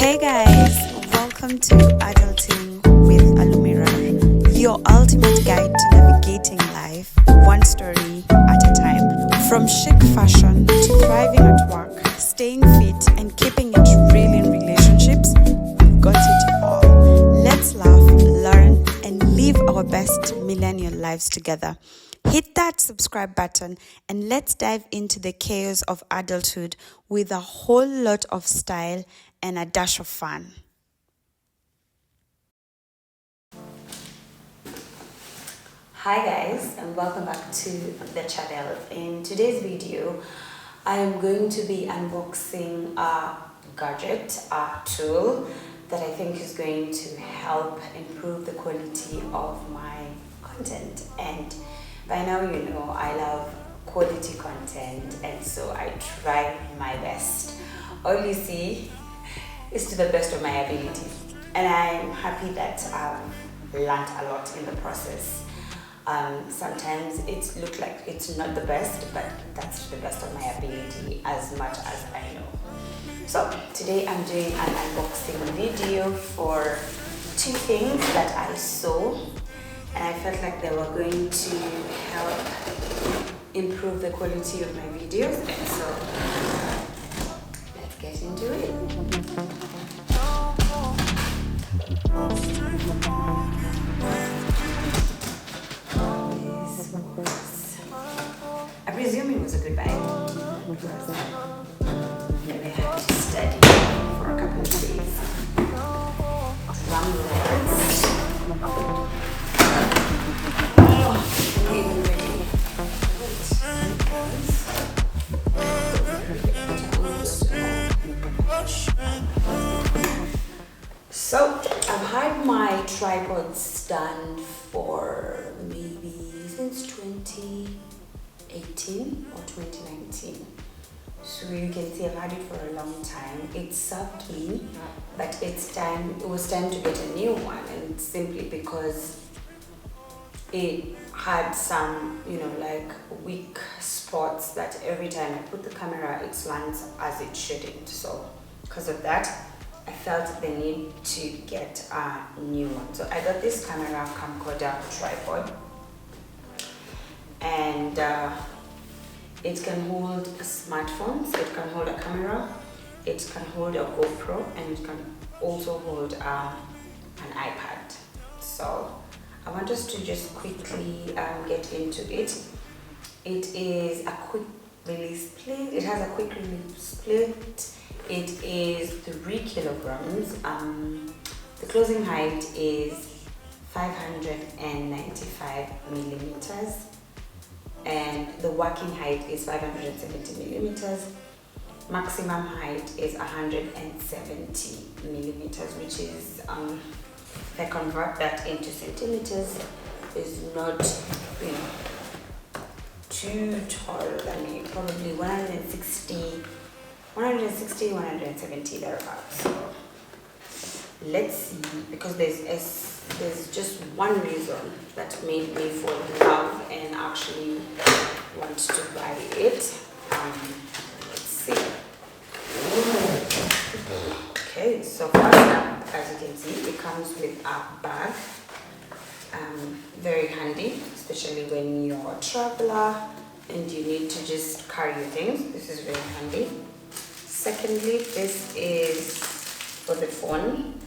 Hey guys, welcome to Adulting with Alumira, your ultimate guide to navigating life, one story at a time. From chic fashion to thriving at work, staying fit and keeping it real in relationships, we've got it all. Let's laugh, learn, and live our best millennial lives together. Hit that subscribe button and let's dive into the chaos of adulthood with a whole lot of style and a dash of fun. Hi guys, and welcome back to the channel. In today's video, I am going to be unboxing a gadget, a tool that I think is going to help improve the quality of my content. And by now you know I love quality content, and so I try my best. All you see is to the best of my ability, and I'm happy that I've learned a lot in the process. Sometimes it looks like it's not the best, but that's to the best of my ability as much as I know. So today I'm doing an unboxing video for two things that I saw, and I felt like they were going to help improve the quality of my videos, and so let's get into it. I presume it was a good buy. Maybe I had to study for a couple of days. Drum rolls. Even ready. So I've had my tripod stand for maybe since 2018 or 2019. So you can see I've had it for a long time. It served me, but it was time to get a new one, and simply because it had some, like weak spots that every time I put the camera, it slants as it shouldn't. So because of that, I felt the need to get a new one. So I got this camera camcorder tripod, and it can hold smartphones, it can hold a camera, it can hold a GoPro, and it can also hold an iPad. So I want us to just quickly get into it. It is a quick release split. It has a quick release split. It is 3 kilograms. The closing height is 595 millimeters, and the working height is 570 millimeters. Maximum height is 170 millimeters, which is, if I convert that into centimeters, is not, too tall than me. Probably 160, 170 thereabouts. So let's see, because there's just one reason that made me fall in love and actually want to buy it. Let's see. Okay, so first up, as you can see, it comes with a bag. Very handy, especially when you're a traveler and you need to just carry your things. This is very handy. Secondly, this is for the phone,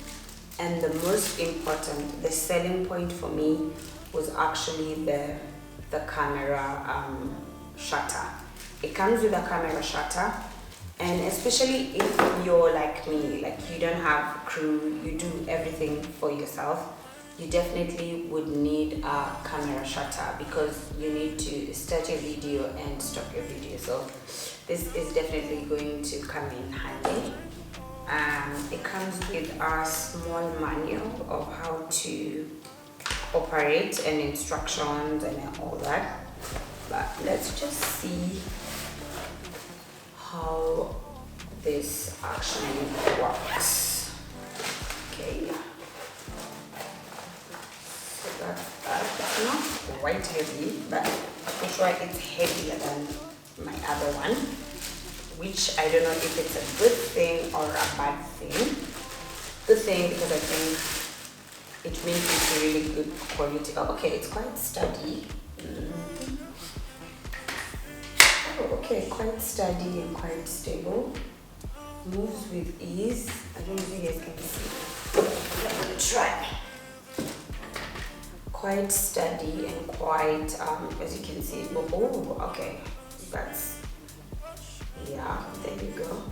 and the most important, the selling point for me was actually the camera shutter. It comes with a camera shutter, and especially if you're like me, like you don't have crew, you do everything for yourself, you definitely would need a camera shutter because you need to start your video and stop your video. So this is definitely going to come in handy. It comes with a small manual of how to operate and instructions and all that. But let's just see how this actually works. Okay. So that's not quite heavy, but I'm sure it's heavier than my other one, which I don't know if it's a good thing or a bad thing. good thing because I think it means it's a really good quality. Oh, okay, it's quite sturdy. Oh, okay, quite sturdy and quite stable. Moves with ease. I don't know if you guys can see. Let me try. Quite sturdy and quite, as you can see. Oh, okay. That's, yeah, there you go.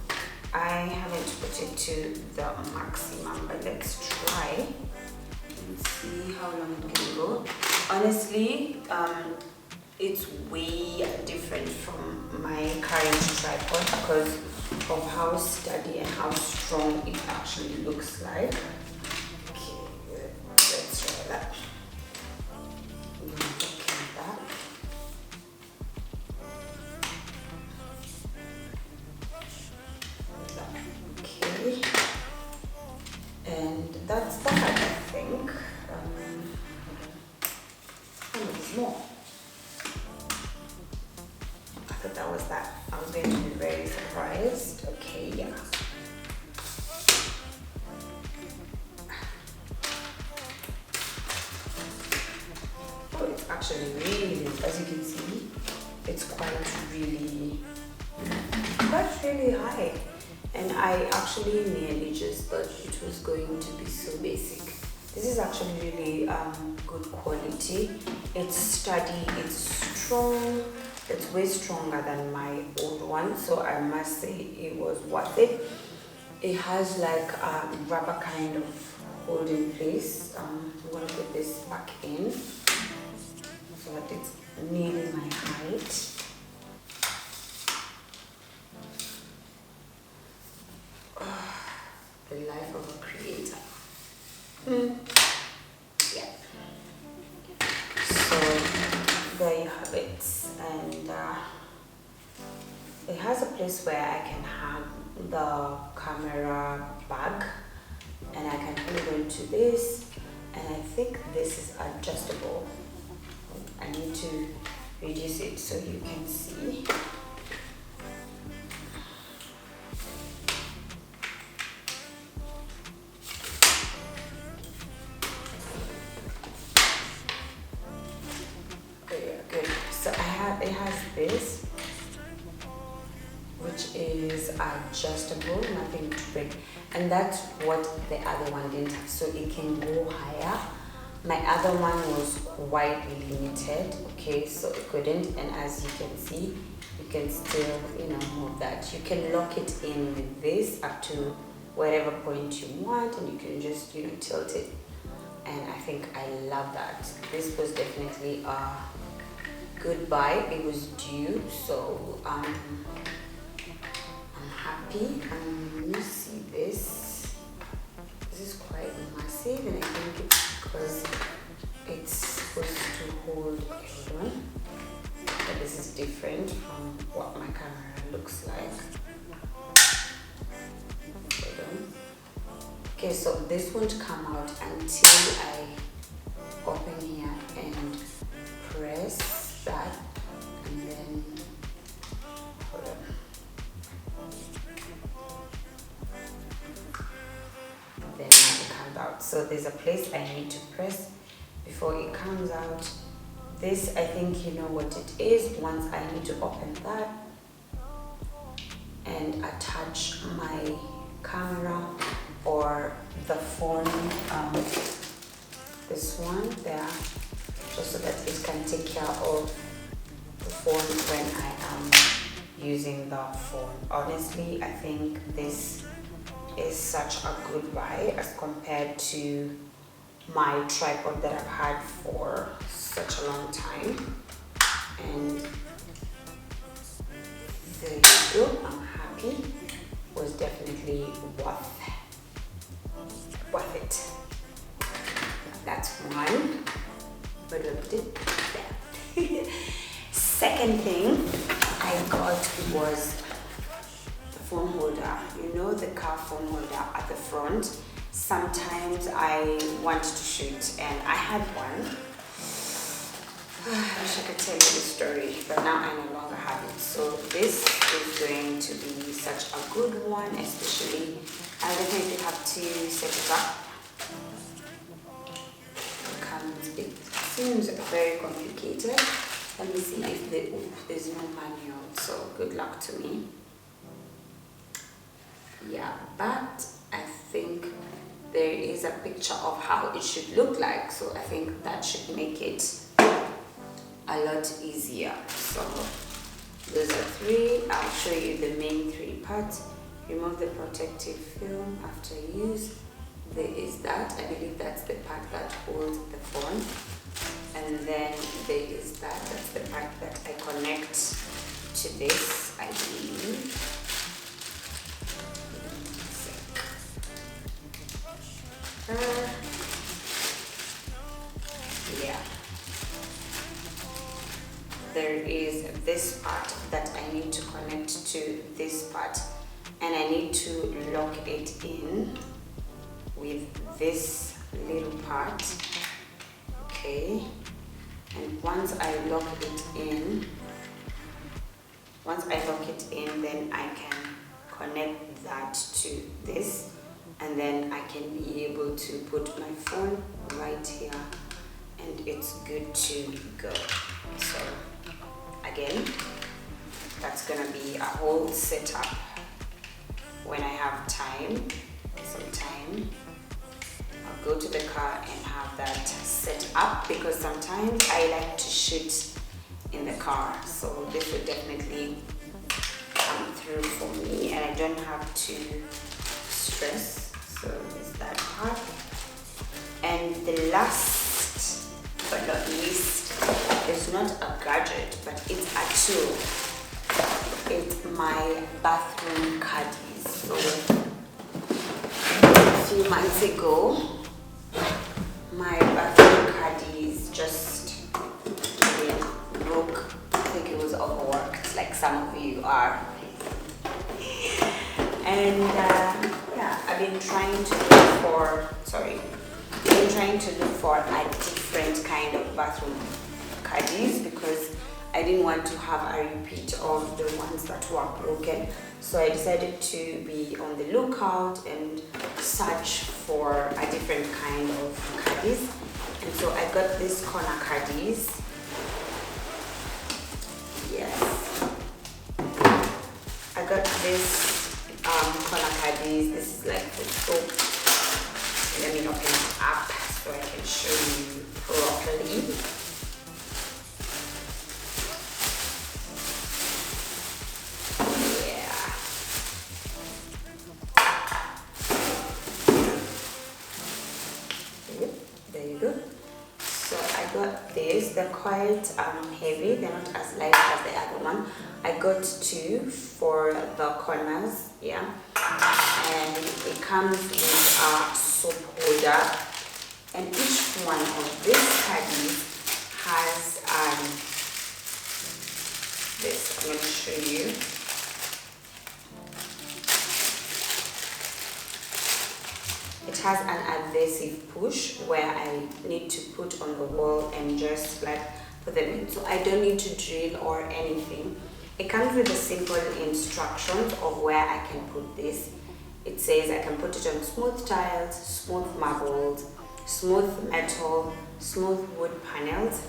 I haven't put it to the maximum, but let's try and see how long it can go. Honestly, it's way different from my current tripod because of how sturdy and how strong it actually looks like. Okay, let's try that. Okay, and that's that, I think. There's more. I thought that was that. I was going to be very surprised. Okay, yeah. Oh, it's actually really, as you can see, it's quite really high. And I actually nearly just thought it was going to be so basic. This is actually really good quality. It's sturdy, it's strong. It's way stronger than my old one, so I must say it was worth it. It has like a rubber kind of hold in place. I'm going to put this back in so that it's nearly my height. The life of a creator. Yeah. So there you have it, and it has a place where I can have the camera bag, and I can hold on to this, and I think this is adjustable. I need to reduce it so you can see. It has this, which is adjustable, nothing to break, and that's what the other one didn't have, so it can go higher. My other one was quite limited, okay, so it couldn't, and as you can see, you can still, move that. You can lock it in with this up to whatever point you want, and you can just, tilt it, and I think I love that. This was definitely a good buy. It was due, so I'm happy. Let me see this. This is quite massive, and I think it's because it's supposed to hold. Hold on. But this is different from what my camera looks like. Hold on. Okay, so this won't come out until I open here and press that, and then hold on. Then now it comes out. So there's a place I need to press before it comes out. This, I think you know what it is. Once I need to open that and attach my camera or the phone, this one there, just so that it can take care of the phone when I am using the phone. Honestly, I think this is such a good buy as compared to my tripod that I've had for such a long time. And there you go, I'm happy. Was definitely worth it. That's one. But second thing I got was the phone holder. The car phone holder at the front. Sometimes I want to shoot, and I had one. I wish I could tell you the story, but now I no longer have it. So this is going to be such a good one, especially I definitely have to set it up. It seems very complicated. Let me see if there's no manual, so good luck to me. Yeah, but I think there is a picture of how it should look like, so I think that should make it a lot easier. So those are three. I'll show you the main three parts. Remove the protective film after use. There is that, I believe that's the part that holds the phone, and then there is that's the part that I connect to this, I believe. Yeah, there is this part that I need to connect to this part, and I need to lock it in with this little part. Okay, and once I lock it in, then I can connect that to this, and then I can be able to put my phone right here, and it's good to go. So again, that's gonna be a whole setup when I have some time. I'll go to the car and have that set up, because sometimes I like to shoot in the car, so this would definitely come through for me, and I don't have to stress. So there's that part. And the last but not least is not a gadget, but it's a tool. It's my bathroom caddies. So a few months ago, my bathroom caddies just broke. I think it was overworked, like some of you are. And yeah, I've been trying to look for a different kind of bathroom caddies, because I didn't want to have a repeat of the ones that were broken. So I decided to be on the lookout and search for a different kind of caddies. And so I got this corner caddies. Yes. I got this corner caddies. This is like the soap. Let me open it up so I can show you properly. They're quite heavy, they're not as light as the other one. I got two for the corners, yeah, and it comes with a soap holder, and each one of these caddies has this. I'm going to show you. It has an adhesive push where I need to put on the wall and just like put them in. So I don't need to drill or anything. It comes with a simple instructions of where I can put this. It says I can put it on smooth tiles, smooth marbles, smooth metal, smooth wood panels.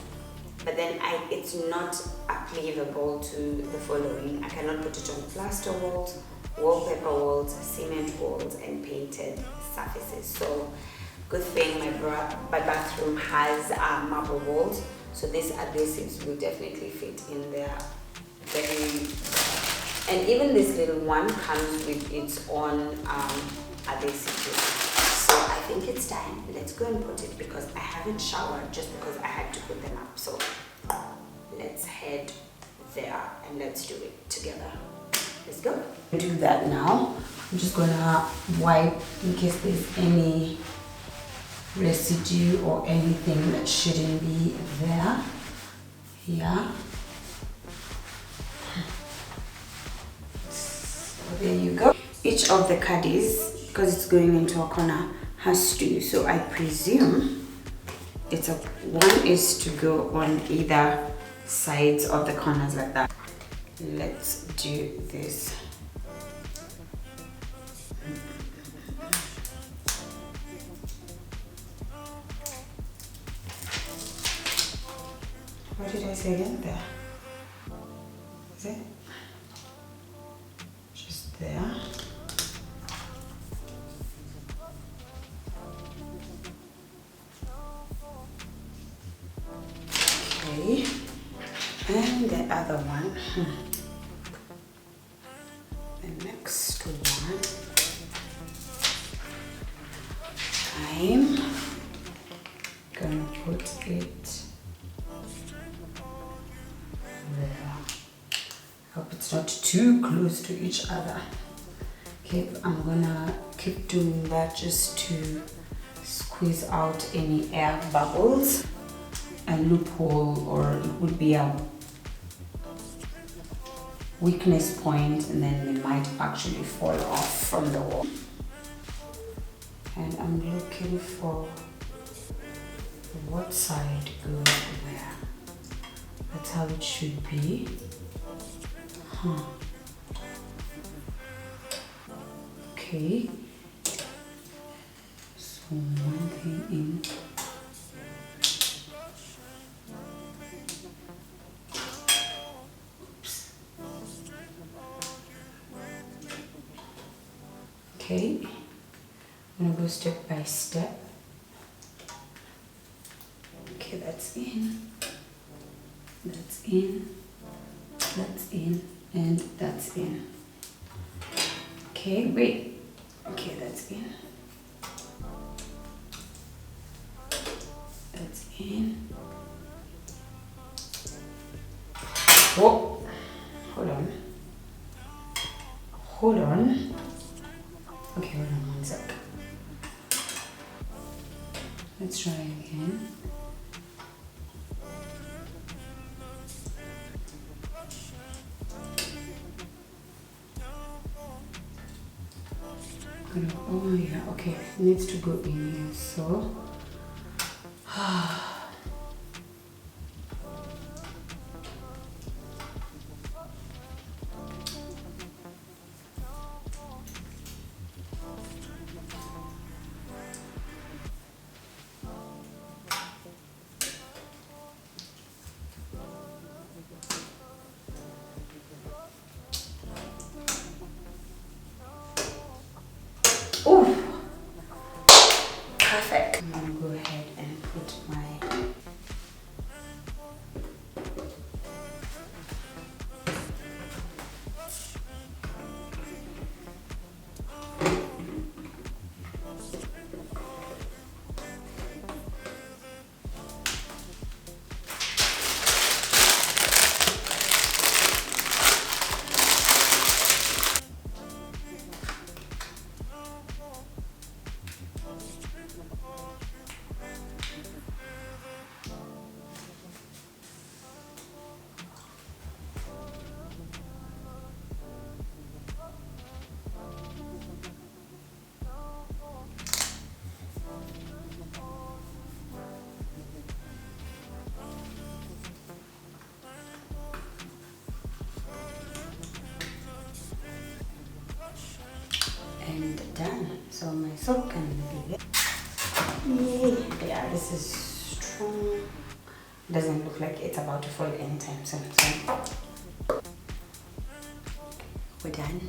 But then it's not applicable to the following. I cannot put it on plaster walls, wallpaper walls, cement walls, and painted surfaces. So good thing my bathroom has marble walls, so these adhesives will definitely fit in there and even this little one comes with its own adhesive. So I think it's time. Let's go and put it, because I haven't showered just because I had to put them up. So let's head there and let's do it together. Let's go. Do that now. I'm just gonna wipe in case there's any residue or anything that shouldn't be there. Yeah. So there you go. Each of the caddies, because it's going into a corner, has to. So I presume one is to go on either sides of the corners like that. Let's do this. What did I say again there? Is it? Just there. Okay. And the other one. The next one. I'm gonna put it there. Hope it's not too close to each other. Okay, I'm gonna keep doing that just to squeeze out any air bubbles. A loophole, or it would be a weakness point, and then they might actually fall off from the wall. And I'm looking for what side goes where. That's how it should be. Okay. So one thing in. Okay, I'm gonna go step by step. Okay, that's in, that's in, that's in, and that's in. Okay, wait. Okay, that's in. That's in. Whoa, hold on. Hold on. Okay, hold on one sec. Let's try again. Oh yeah, okay, it needs to go in here, so. Perfect. I'm gonna go ahead and put my and done. So my soap can be there. Yay. Yeah, this is strong. Doesn't look like it's about to fall anytime soon. So we're done.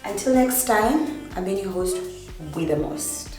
Until next time, I've been your host with the most.